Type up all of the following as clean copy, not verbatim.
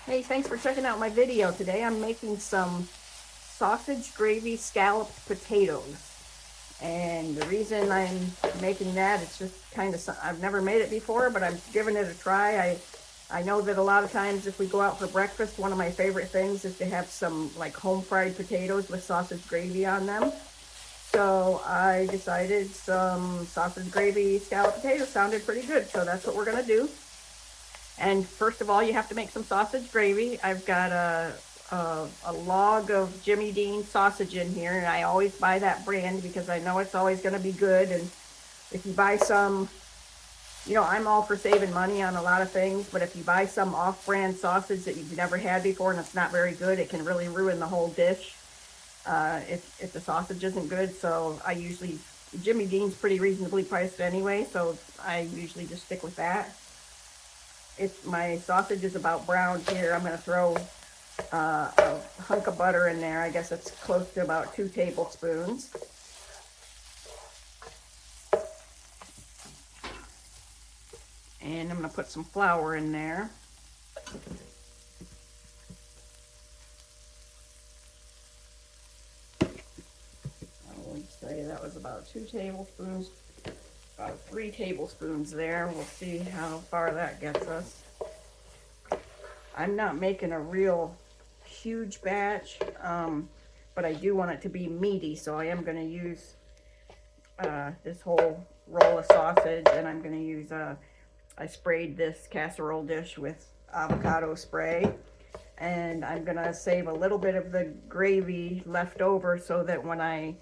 Hey, thanks for checking out my video. Today I'm making some sausage gravy scalloped potatoes. And the reason I'm making that, it's just kind of, I've never made it before, but I'm giving it a try. I know that a lot of times if we go out for breakfast, one of my favorite things is to have some like home fried potatoes with sausage gravy on them. So I decided some sausage gravy scalloped potatoes sounded pretty good. So that's what we're gonna do. And first of all, you have to make some sausage gravy. I've got a log of Jimmy Dean sausage in here, and I always buy that brand because I know it's always going to be good. And if you buy some, I'm all for saving money on a lot of things, but if you buy some off-brand sausage that you've never had before and it's not very good, it can really ruin the whole dish if the sausage isn't good. So Jimmy Dean's pretty reasonably priced anyway, so I usually just stick with that. If my sausage is about browned here, I'm going to throw a hunk of butter in there. I guess it's close to about 2 tablespoons. And I'm going to put some flour in there. I would say that was about 2 tablespoons. About 3 tablespoons there. We'll see how far that gets us. I'm not making a real huge batch, but I do want it to be meaty, so I am going to use this whole roll of sausage, and I'm going to use, I sprayed this casserole dish with avocado spray, and I'm going to save a little bit of the gravy left over so that when I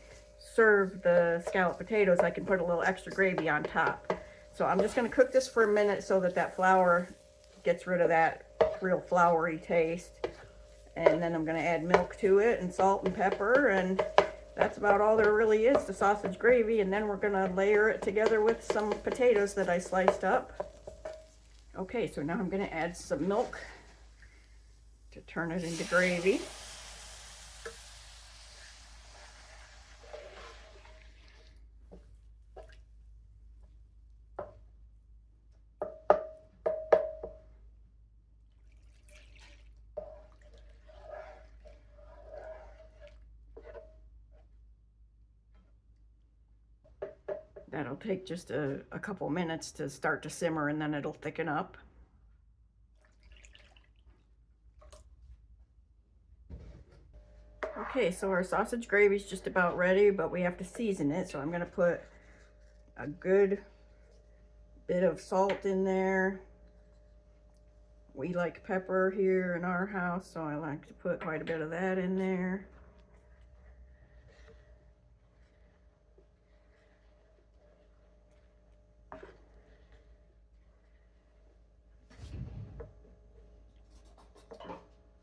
serve the scalloped potatoes, I can put a little extra gravy on top. So I'm just going to cook this for a minute so that flour gets rid of that real floury taste. And then I'm going to add milk to it and salt and pepper, and that's about all there really is to sausage gravy. And then we're going to layer it together with some potatoes that I sliced up. Okay, so now I'm going to add some milk to turn it into gravy. That'll take just a couple minutes to start to simmer, and then it'll thicken up. Okay, so our sausage gravy is just about ready, but we have to season it. So I'm going to put a good bit of salt in there. We like pepper here in our house, so I like to put quite a bit of that in there.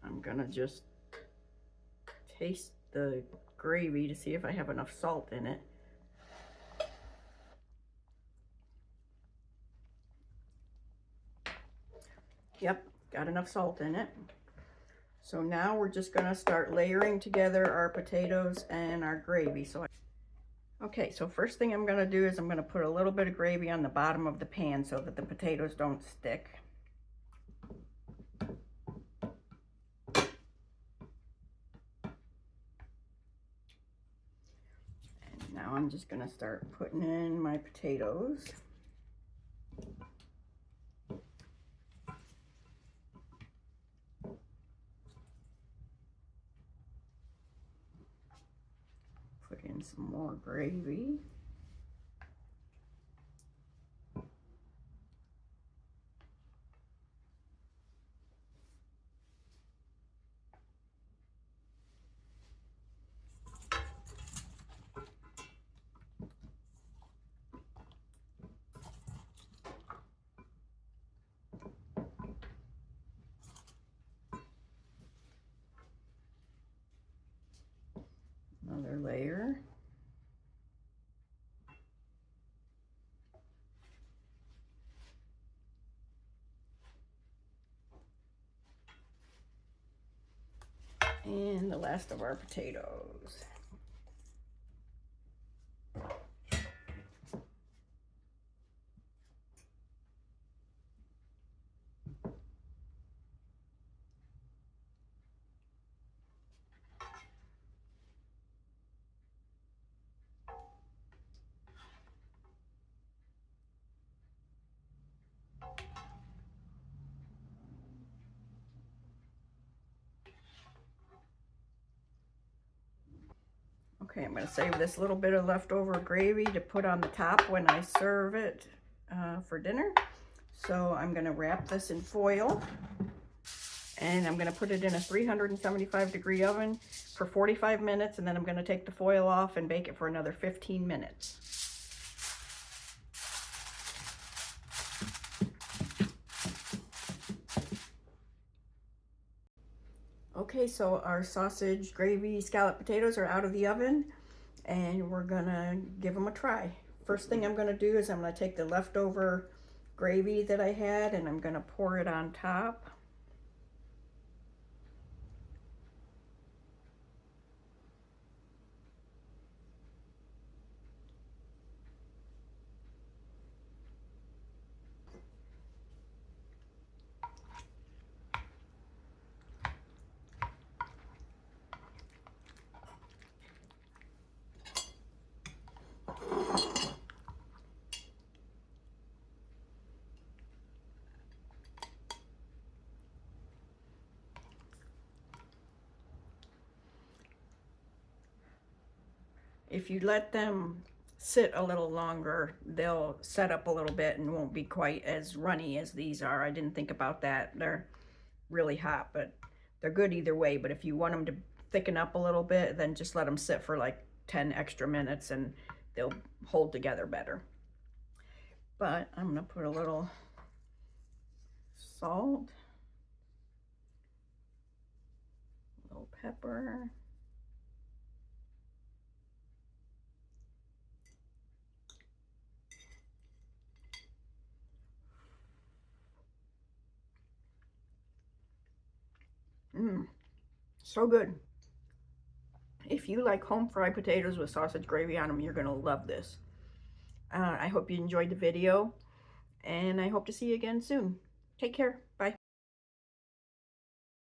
I'm gonna just taste the gravy to see if I have enough salt in it. Yep, got enough salt in it. So now we're just gonna start layering together our potatoes and our gravy. Okay, so first thing I'm gonna do is I'm gonna put a little bit of gravy on the bottom of the pan so that the potatoes don't stick. And now I'm just gonna start putting in my potatoes. Put in some more gravy. Another layer. And the last of our potatoes. Okay, I'm going to save this little bit of leftover gravy to put on the top when I serve it for dinner. So I'm going to wrap this in foil, and I'm going to put it in a 375-degree oven for 45 minutes, and then I'm going to take the foil off and bake it for another 15 minutes. Okay, so our sausage gravy scalloped potatoes are out of the oven, and we're gonna give them a try. First thing I'm gonna do is I'm gonna take the leftover gravy that I had, and I'm gonna pour it on top. If you let them sit a little longer, they'll set up a little bit and won't be quite as runny as these are. I didn't think about that. They're really hot, but they're good either way. But if you want them to thicken up a little bit, then just let them sit for like 10 extra minutes and they'll hold together better. But I'm gonna put a little salt, a little pepper, so good. If you like home fried potatoes with sausage gravy on them, you're gonna love this. I hope you enjoyed the video, and I hope to see you again soon. Take care.